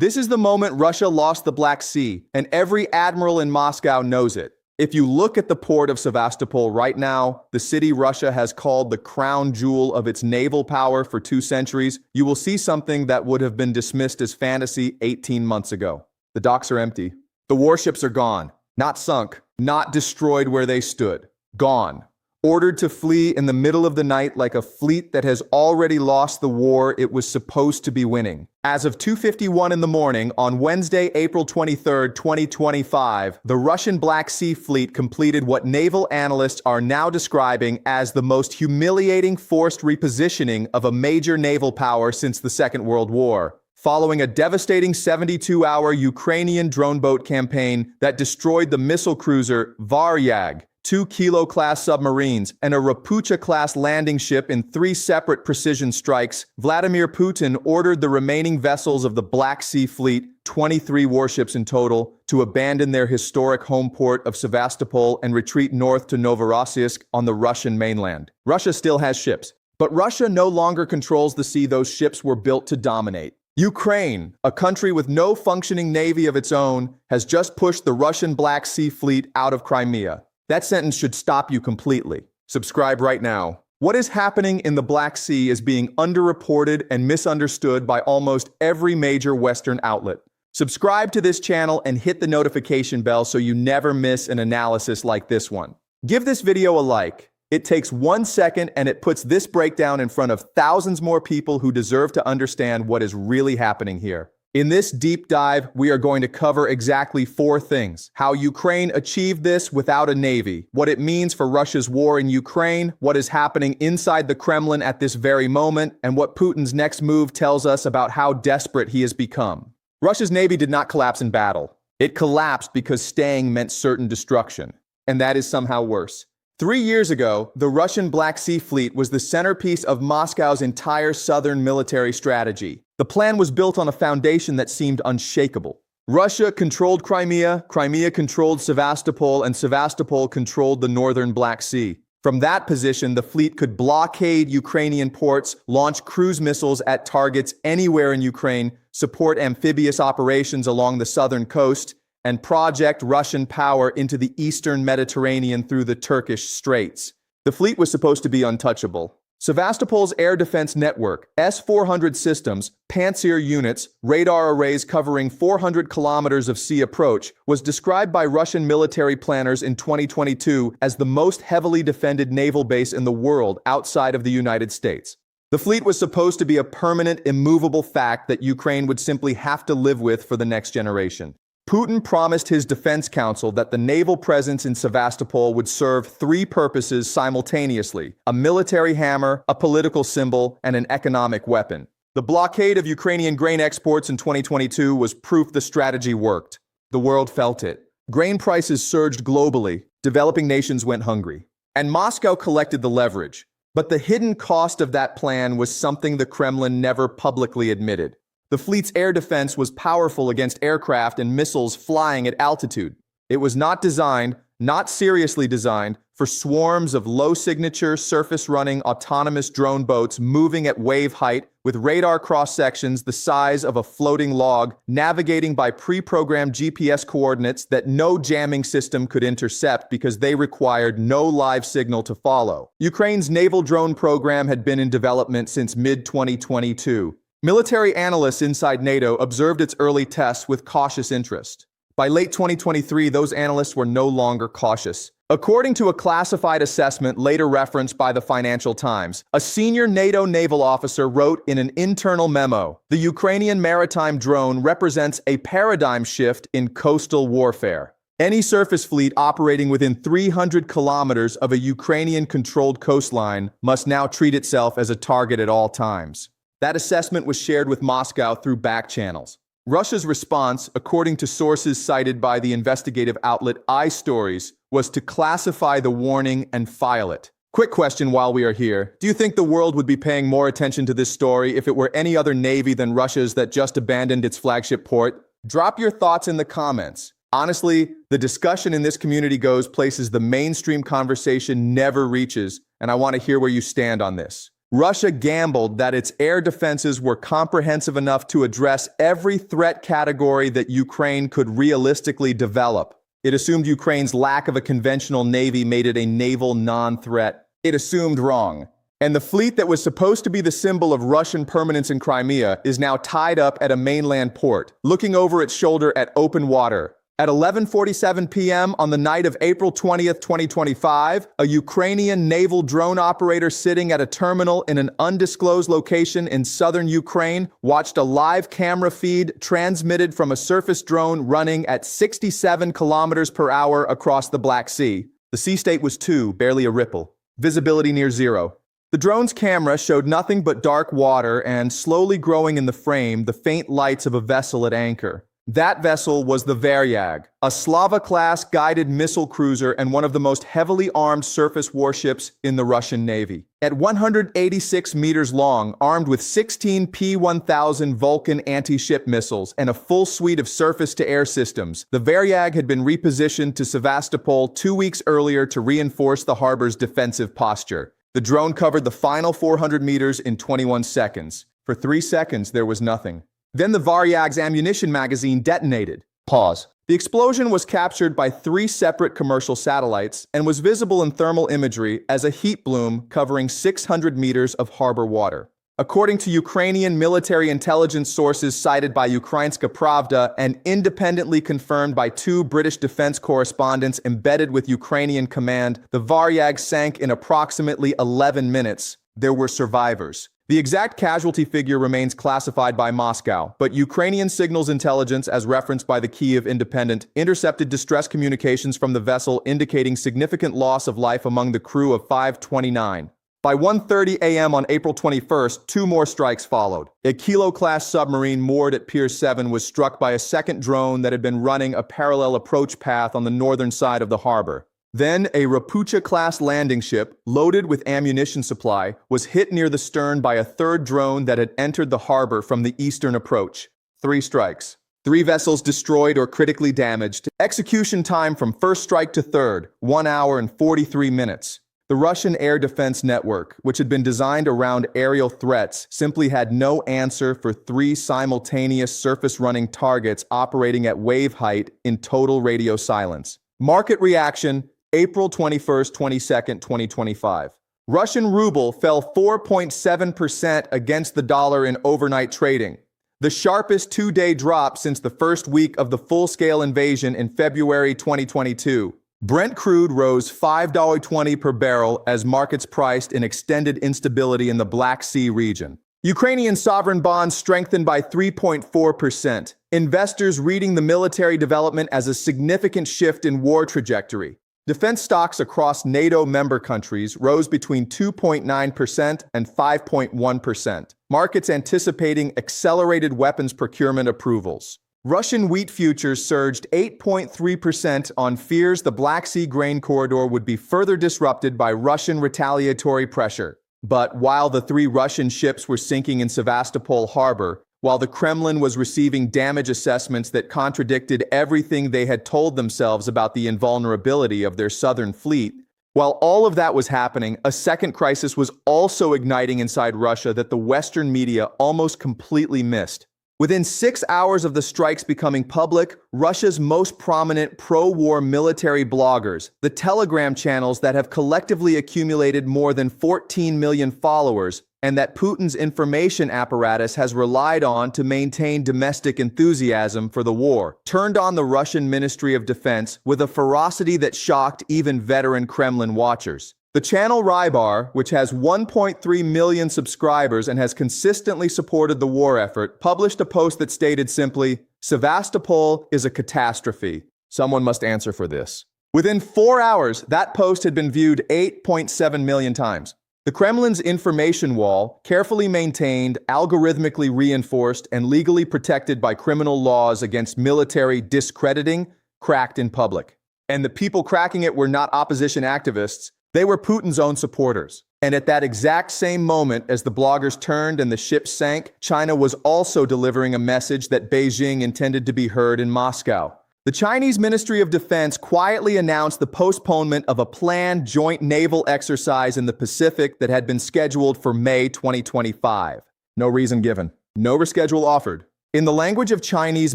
This is the moment Russia lost the Black Sea, and every admiral in Moscow knows it. If you look at the port of Sevastopol right now, the city Russia has called the crown jewel of its naval power for 2 centuries, you will see something that would have been dismissed as fantasy 18 months ago. The docks are empty. The warships are gone. Not sunk, not destroyed where they stood. Gone. Ordered to flee in the middle of the night like a fleet that has already lost the war it was supposed to be winning. As of 2:51 in the morning on Wednesday, April 23, 2025, the Russian Black Sea Fleet completed what naval analysts are now describing as the most humiliating forced repositioning of a major naval power since the Second World War, following a devastating 72-hour Ukrainian drone boat campaign that destroyed the missile cruiser Varyag, 2 Kilo-class submarines, and a Rapucha-class landing ship in 3 separate precision strikes. Vladimir Putin ordered the remaining vessels of the Black Sea Fleet, 23 warships in total, to abandon their historic home port of Sevastopol and retreat north to Novorossiysk on the Russian mainland. Russia still has ships, but Russia no longer controls the sea those ships were built to dominate. Ukraine, a country with no functioning navy of its own, has just pushed the Russian Black Sea Fleet out of Crimea. That sentence should stop you completely. Subscribe right now. What is happening in the Black Sea is being underreported and misunderstood by almost every major Western outlet. Subscribe to this channel and hit the notification bell so you never miss an analysis like this one. Give this video a like. It takes 1 second and it puts this breakdown in front of thousands more people who deserve to understand what is really happening here. In this deep dive, we are going to cover exactly 4 things: how Ukraine achieved this without a navy, what it means for Russia's war in Ukraine, what is happening inside the Kremlin at this very moment, and what Putin's next move tells us about how desperate he has become. Russia's navy did not collapse in battle. It collapsed because staying meant certain destruction, and that is somehow worse. 3 years ago, the Russian Black Sea Fleet was the centerpiece of Moscow's entire southern military strategy. The plan was built on a foundation that seemed unshakable. Russia controlled Crimea, Crimea controlled Sevastopol, and Sevastopol controlled the northern Black Sea. From that position, the fleet could blockade Ukrainian ports, launch cruise missiles at targets anywhere in Ukraine, support amphibious operations along the southern coast, and project Russian power into the eastern Mediterranean through the Turkish Straits. The fleet was supposed to be untouchable. Sevastopol's air defense network, S-400 systems, Pantsir units, radar arrays covering 400 kilometers of sea approach, was described by Russian military planners in 2022 as the most heavily defended naval base in the world outside of the United States. The fleet was supposed to be a permanent, immovable fact that Ukraine would simply have to live with for the next generation. Putin promised his defense council that the naval presence in Sevastopol would serve 3 purposes simultaneously: a military hammer, a political symbol, and an economic weapon. The blockade of Ukrainian grain exports in 2022 was proof the strategy worked. The world felt it. Grain prices surged globally, developing nations went hungry, and Moscow collected the leverage. But the hidden cost of that plan was something the Kremlin never publicly admitted. The fleet's air defense was powerful against aircraft and missiles flying at altitude. It was not designed, not seriously designed, for swarms of low-signature, surface-running, autonomous drone boats moving at wave height with radar cross-sections the size of a floating log, navigating by pre-programmed GPS coordinates that no jamming system could intercept because they required no live signal to follow. Ukraine's naval drone program had been in development since mid-2022. Military analysts inside NATO observed its early tests with cautious interest. By late 2023, those analysts were no longer cautious. According to a classified assessment later referenced by the Financial Times, a senior NATO naval officer wrote in an internal memo, "The Ukrainian maritime drone represents a paradigm shift in coastal warfare. Any surface fleet operating within 300 kilometers of a Ukrainian-controlled coastline must now treat itself as a target at all times." That assessment was shared with Moscow through back channels. Russia's response, according to sources cited by the investigative outlet iStories, was to classify the warning and file it. Quick question while we are here. Do you think the world would be paying more attention to this story if it were any other navy than Russia's that just abandoned its flagship port? Drop your thoughts in the comments. Honestly, the discussion in this community goes places the mainstream conversation never reaches, and I want to hear where you stand on this. Russia gambled that its air defenses were comprehensive enough to address every threat category that Ukraine could realistically develop. It assumed Ukraine's lack of a conventional navy made it a naval non-threat. It assumed wrong. And the fleet that was supposed to be the symbol of Russian permanence in Crimea is now tied up at a mainland port, looking over its shoulder at open water. At 11:47 p.m. on the night of April 20th, 2025, a Ukrainian naval drone operator sitting at a terminal in an undisclosed location in southern Ukraine watched a live camera feed transmitted from a surface drone running at 67 kilometers per hour across the Black Sea. The sea state was 2, barely a ripple. Visibility near 0. The drone's camera showed nothing but dark water and, slowly growing in the frame, the faint lights of a vessel at anchor. That vessel was the Varyag, a Slava-class guided missile cruiser and one of the most heavily armed surface warships in the Russian Navy. At 186 meters long, armed with 16 P-1000 Vulcan anti-ship missiles and a full suite of surface-to-air systems, the Varyag had been repositioned to Sevastopol 2 weeks earlier to reinforce the harbor's defensive posture. The drone covered the final 400 meters in 21 seconds. For 3 seconds, there was nothing. Then the Varyag's ammunition magazine detonated. Pause. The explosion was captured by 3 separate commercial satellites and was visible in thermal imagery as a heat bloom covering 600 meters of harbor water. According to Ukrainian military intelligence sources cited by Ukrainska Pravda and independently confirmed by 2 British defense correspondents embedded with Ukrainian command, the Varyag sank in approximately 11 minutes. There were survivors. The exact casualty figure remains classified by Moscow, but Ukrainian signals intelligence, as referenced by the Kyiv Independent, intercepted distress communications from the vessel indicating significant loss of life among the crew of 529. By 1:30 a.m. on April 21st, 2 more strikes followed. A Kilo-class submarine moored at Pier 7 was struck by a second drone that had been running a parallel approach path on the northern side of the harbor. Then, a Rapucha-class landing ship, loaded with ammunition supply, was hit near the stern by a third drone that had entered the harbor from the eastern approach. 3 strikes. 3 vessels destroyed or critically damaged. Execution time from first strike to third, 1 hour and 43 minutes. The Russian air defense network, which had been designed around aerial threats, simply had no answer for 3 simultaneous surface-running targets operating at wave height in total radio silence. Market reaction, April 21st, 22nd, 2025. Russian ruble fell 4.7% against the dollar in overnight trading, the sharpest 2-day drop since the first week of the full-scale invasion in February 2022. Brent crude rose $5.20 per barrel as markets priced in extended instability in the Black Sea region. Ukrainian sovereign bonds strengthened by 3.4%. Investors reading the military development as a significant shift in war trajectory. Defense stocks across NATO member countries rose between 2.9% and 5.1%. Markets anticipating accelerated weapons procurement approvals. Russian wheat futures surged 8.3% on fears the Black Sea grain corridor would be further disrupted by Russian retaliatory pressure. But while the 3 Russian ships were sinking in Sevastopol harbor, while the Kremlin was receiving damage assessments that contradicted everything they had told themselves about the invulnerability of their southern fleet, while all of that was happening, a second crisis was also igniting inside Russia that the Western media almost completely missed. Within 6 hours of the strikes becoming public, Russia's most prominent pro-war military bloggers, the Telegram channels that have collectively accumulated more than 14 million followers, and that Putin's information apparatus has relied on to maintain domestic enthusiasm for the war, turned on the Russian Ministry of Defense with a ferocity that shocked even veteran Kremlin watchers. The channel Rybar, which has 1.3 million subscribers and has consistently supported the war effort, published a post that stated simply, "Sevastopol is a catastrophe. Someone must answer for this." Within 4 hours, that post had been viewed 8.7 million times. The Kremlin's information wall, carefully maintained, algorithmically reinforced, and legally protected by criminal laws against military discrediting, cracked in public. And the people cracking it were not opposition activists, they were Putin's own supporters. And at that exact same moment as the bloggers turned and the ship sank, China was also delivering a message that Beijing intended to be heard in Moscow. The Chinese Ministry of Defense quietly announced the postponement of a planned joint naval exercise in the Pacific that had been scheduled for May 2025. No reason given. No reschedule offered. In the language of Chinese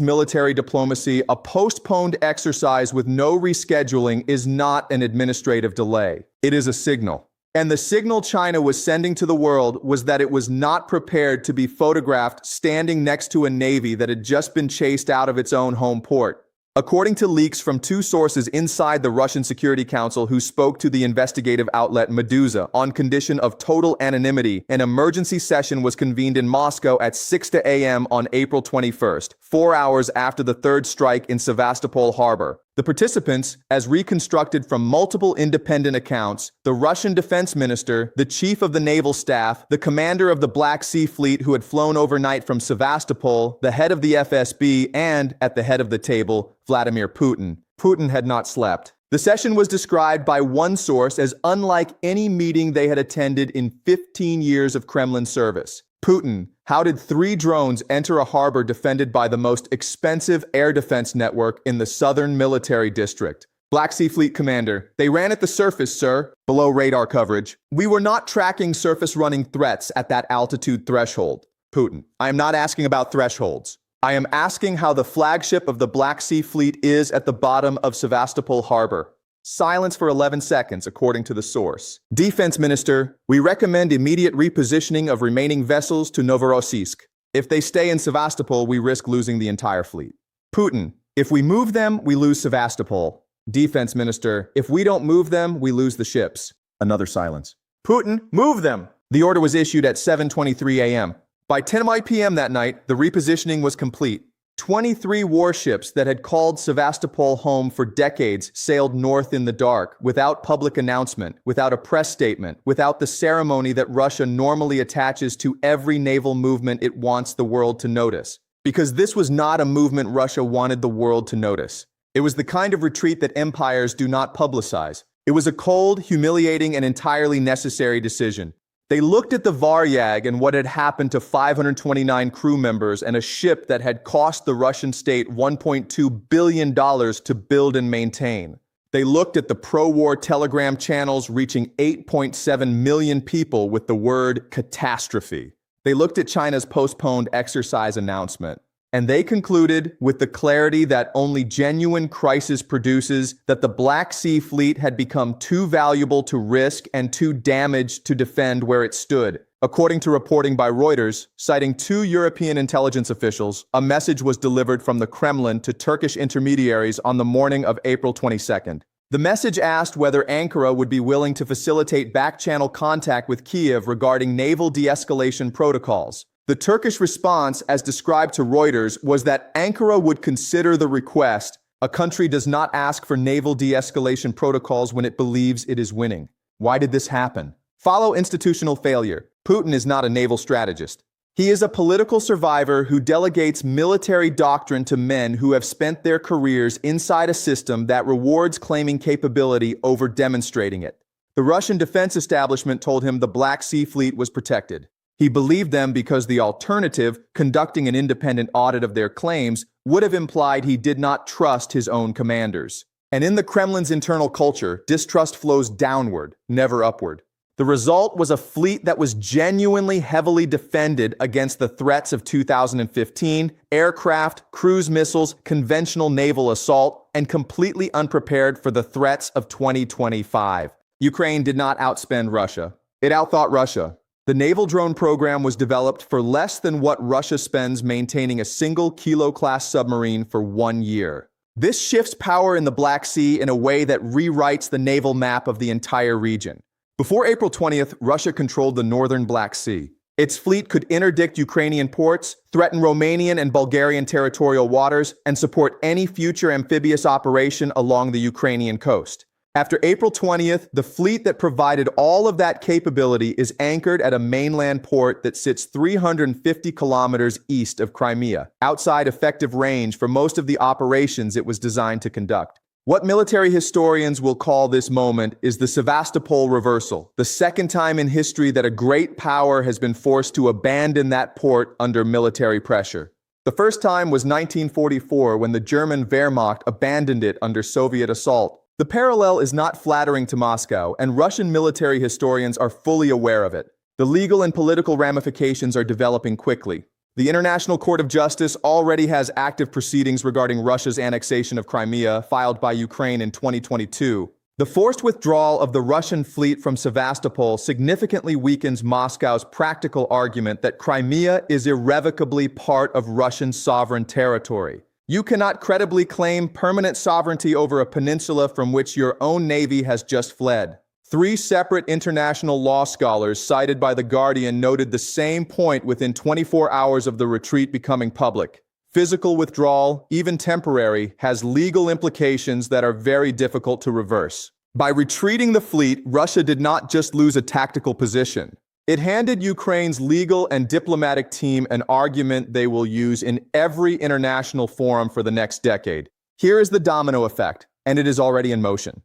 military diplomacy, a postponed exercise with no rescheduling is not an administrative delay. It is a signal. And the signal China was sending to the world was that it was not prepared to be photographed standing next to a navy that had just been chased out of its own home port. According to leaks from two sources inside the Russian Security Council who spoke to the investigative outlet Meduza on condition of total anonymity, an emergency session was convened in Moscow at 6 a.m. on April 21st, 4 hours after the third strike in Sevastopol harbor. The participants, as reconstructed from multiple independent accounts, the Russian defense minister, the chief of the naval staff, the commander of the Black Sea Fleet who had flown overnight from Sevastopol, the head of the FSB, and, at the head of the table, Vladimir Putin. Putin had not slept. The session was described by one source as unlike any meeting they had attended in 15 years of Kremlin service. Putin, how did 3 drones enter a harbor defended by the most expensive air defense network in the southern military district? Black Sea Fleet commander, they ran at the surface, sir, below radar coverage. We were not tracking surface running threats at that altitude threshold. Putin, I am not asking about thresholds. I am asking how the flagship of the Black Sea Fleet is at the bottom of Sevastopol harbor. Silence for 11 seconds, according to the source. Defense Minister, we recommend immediate repositioning of remaining vessels to Novorossiysk. If they stay in Sevastopol, we risk losing the entire fleet. Putin, if we move them, we lose Sevastopol. Defense Minister, if we don't move them, we lose the ships. Another silence. Putin, move them! The order was issued at 7:23 a.m. By 10 p.m. that night, the repositioning was complete. 23 warships that had called Sevastopol home for decades sailed north in the dark, without public announcement, without a press statement, without the ceremony that Russia normally attaches to every naval movement it wants the world to notice. Because this was not a movement Russia wanted the world to notice. It was the kind of retreat that empires do not publicize. It was a cold, humiliating, and entirely necessary decision. They looked at the Varyag and what had happened to 529 crew members and a ship that had cost the Russian state $1.2 billion to build and maintain. They looked at the pro-war telegram channels reaching 8.7 million people with the word catastrophe. They looked at China's postponed exercise announcement. And they concluded, with the clarity that only genuine crisis produces, that the Black Sea Fleet had become too valuable to risk and too damaged to defend where it stood. According to reporting by Reuters, citing 2 European intelligence officials, a message was delivered from the Kremlin to Turkish intermediaries on the morning of April 22nd. The message asked whether Ankara would be willing to facilitate back-channel contact with Kiev regarding naval de-escalation protocols. The Turkish response, as described to Reuters, was that Ankara would consider the request. A country does not ask for naval de-escalation protocols when it believes it is winning. Why did this happen? Follow institutional failure. Putin is not a naval strategist. He is a political survivor who delegates military doctrine to men who have spent their careers inside a system that rewards claiming capability over demonstrating it. The Russian defense establishment told him the Black Sea Fleet was protected. He believed them because the alternative, conducting an independent audit of their claims, would have implied he did not trust his own commanders. And in the Kremlin's internal culture, distrust flows downward, never upward. The result was a fleet that was genuinely heavily defended against the threats of 2015, aircraft, cruise missiles, conventional naval assault, and completely unprepared for the threats of 2025. Ukraine did not outspend Russia. It outthought Russia. The naval drone program was developed for less than what Russia spends maintaining a single Kilo-class submarine for 1 year. This shifts power in the Black Sea in a way that rewrites the naval map of the entire region. Before April 20th, Russia controlled the northern Black Sea. Its fleet could interdict Ukrainian ports, threaten Romanian and Bulgarian territorial waters, and support any future amphibious operation along the Ukrainian coast. After April 20th, the fleet that provided all of that capability is anchored at a mainland port that sits 350 kilometers east of Crimea, outside effective range for most of the operations it was designed to conduct. What military historians will call this moment is the Sevastopol reversal, the second time in history that a great power has been forced to abandon that port under military pressure. The first time was 1944 when the German Wehrmacht abandoned it under Soviet assault. The parallel is not flattering to Moscow, and Russian military historians are fully aware of it. The legal and political ramifications are developing quickly. The International Court of Justice already has active proceedings regarding Russia's annexation of Crimea, filed by Ukraine in 2022. The forced withdrawal of the Russian fleet from Sevastopol significantly weakens Moscow's practical argument that Crimea is irrevocably part of Russian sovereign territory. You cannot credibly claim permanent sovereignty over a peninsula from which your own navy has just fled. 3 separate international law scholars cited by The Guardian noted the same point within 24 hours of the retreat becoming public. Physical withdrawal, even temporary, has legal implications that are very difficult to reverse. By retreating the fleet, Russia did not just lose a tactical position. It handed Ukraine's legal and diplomatic team an argument they will use in every international forum for the next decade. Here is the domino effect, and it is already in motion.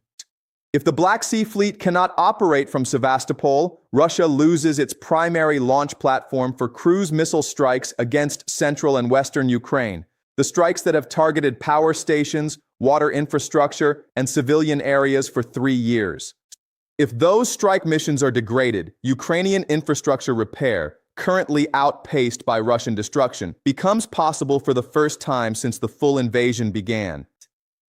If the Black Sea Fleet cannot operate from Sevastopol, Russia loses its primary launch platform for cruise missile strikes against central and western Ukraine, the strikes that have targeted power stations, water infrastructure, and civilian areas for 3 years. If those strike missions are degraded, Ukrainian infrastructure repair, currently outpaced by Russian destruction, becomes possible for the first time since the full invasion began.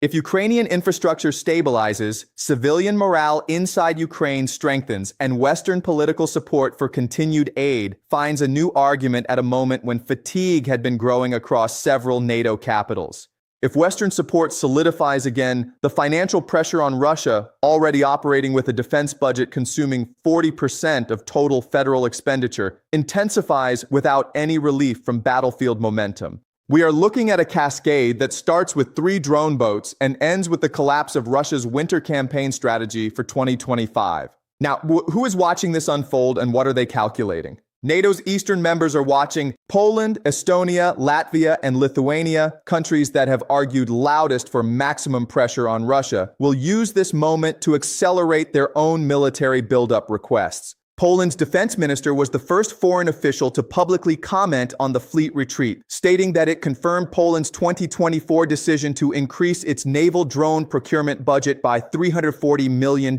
If Ukrainian infrastructure stabilizes, civilian morale inside Ukraine strengthens, and Western political support for continued aid finds a new argument at a moment when fatigue had been growing across several NATO capitals. If Western support solidifies again, the financial pressure on Russia, already operating with a defense budget consuming 40% of total federal expenditure, intensifies without any relief from battlefield momentum. We are looking at a cascade that starts with 3 drone boats and ends with the collapse of Russia's winter campaign strategy for 2025. Now, who is watching this unfold and what are they calculating? NATO's eastern members are watching. Poland, Estonia, Latvia, and Lithuania, countries that have argued loudest for maximum pressure on Russia, will use this moment to accelerate their own military buildup requests. Poland's defense minister was the first foreign official to publicly comment on the fleet retreat, stating that it confirmed Poland's 2024 decision to increase its naval drone procurement budget by $340 million.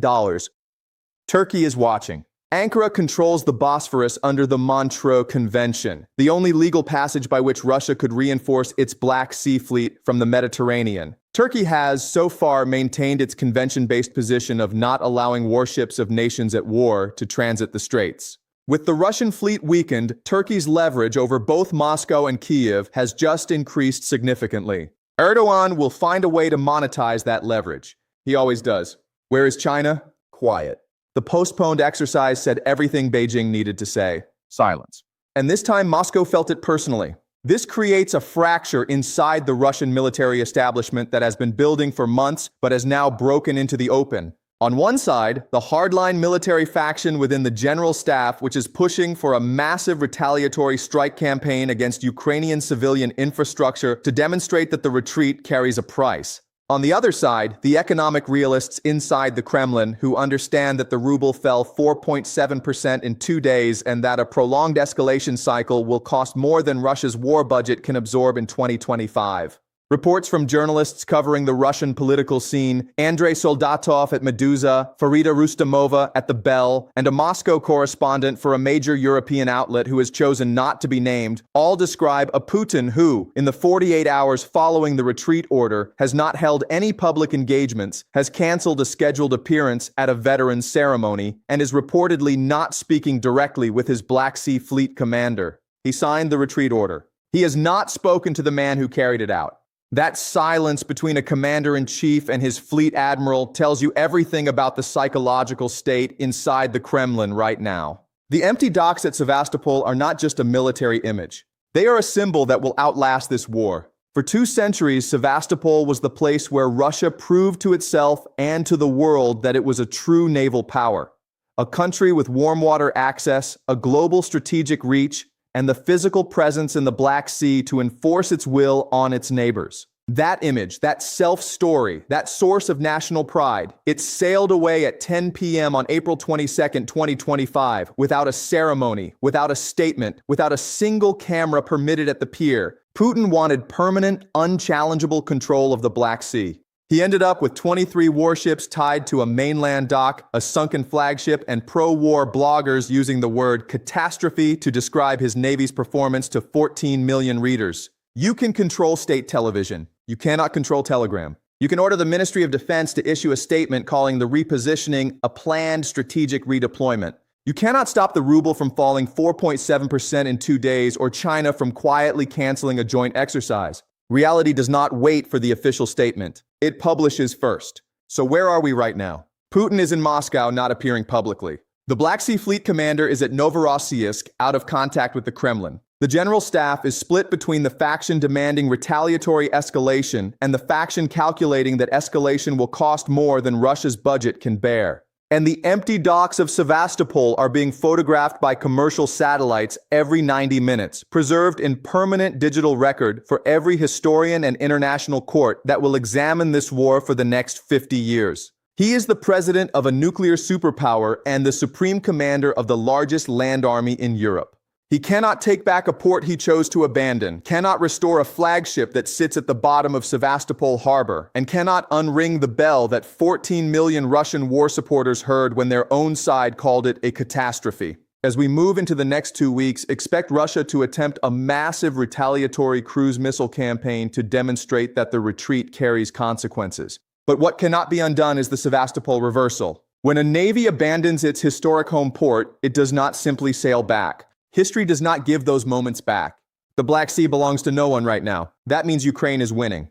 Turkey is watching. Ankara controls the Bosphorus under the Montreux Convention, the only legal passage by which Russia could reinforce its Black Sea Fleet from the Mediterranean. Turkey has, so far, maintained its convention-based position of not allowing warships of nations at war to transit the straits. With the Russian fleet weakened, Turkey's leverage over both Moscow and Kiev has just increased significantly. Erdogan will find a way to monetize that leverage. He always does. Where is China? Quiet. The postponed exercise said everything Beijing needed to say. Silence. And this time, Moscow felt it personally. This creates a fracture inside the Russian military establishment that has been building for months but has now broken into the open. On one side, the hardline military faction within the general staff, which is pushing for a massive retaliatory strike campaign against Ukrainian civilian infrastructure to demonstrate that the retreat carries a price. On the other side, the economic realists inside the Kremlin who understand that the ruble fell 4.7% in 2 days and that a prolonged escalation cycle will cost more than Russia's war budget can absorb in 2025. Reports from journalists covering the Russian political scene, Andrei Soldatov at Meduza, Farida Rustamova at The Bell, and a Moscow correspondent for a major European outlet who has chosen not to be named, all describe a Putin who, in the 48 hours following the retreat order, has not held any public engagements, has canceled a scheduled appearance at a veterans ceremony, and is reportedly not speaking directly with his Black Sea Fleet commander. He signed the retreat order. He has not spoken to the man who carried it out. That silence between a commander-in-chief and his fleet admiral tells you everything about the psychological state inside the Kremlin right now. The empty docks at Sevastopol are not just a military image. They are a symbol that will outlast this war. For 2 centuries, Sevastopol was the place where Russia proved to itself and to the world that it was a true naval power. A country with warm water access, a global strategic reach, and the physical presence in the Black Sea to enforce its will on its neighbors. That image, that self-story, that source of national pride, it sailed away at 10 p.m. on April 22, 2025, without a ceremony, without a statement, without a single camera permitted at the pier, Putin wanted permanent, unchallengeable control of the Black Sea. He ended up with 23 warships tied to a mainland dock, a sunken flagship, and pro-war bloggers using the word catastrophe to describe his Navy's performance to 14 million readers. You can control state television. You cannot control Telegram. You can order the Ministry of Defense to issue a statement calling the repositioning a planned strategic redeployment. You cannot stop the ruble from falling 4.7% in 2 days or China from quietly canceling a joint exercise. Reality does not wait for the official statement. It publishes first. So where are we right now? Putin is in Moscow, not appearing publicly. The Black Sea Fleet commander is at Novorossiysk, out of contact with the Kremlin. The general staff is split between the faction demanding retaliatory escalation and the faction calculating that escalation will cost more than Russia's budget can bear. And the empty docks of Sevastopol are being photographed by commercial satellites every 90 minutes, preserved in permanent digital record for every historian and international court that will examine this war for the next 50 years. He is the president of a nuclear superpower and the supreme commander of the largest land army in Europe. He cannot take back a port he chose to abandon, cannot restore a flagship that sits at the bottom of Sevastopol harbor, and cannot unring the bell that 14 million Russian war supporters heard when their own side called it a catastrophe. As we move into the next 2 weeks, expect Russia to attempt a massive retaliatory cruise missile campaign to demonstrate that the retreat carries consequences. But what cannot be undone is the Sevastopol reversal. When a navy abandons its historic home port, it does not simply sail back. History does not give those moments back. The Black Sea belongs to no one right now. That means Ukraine is winning.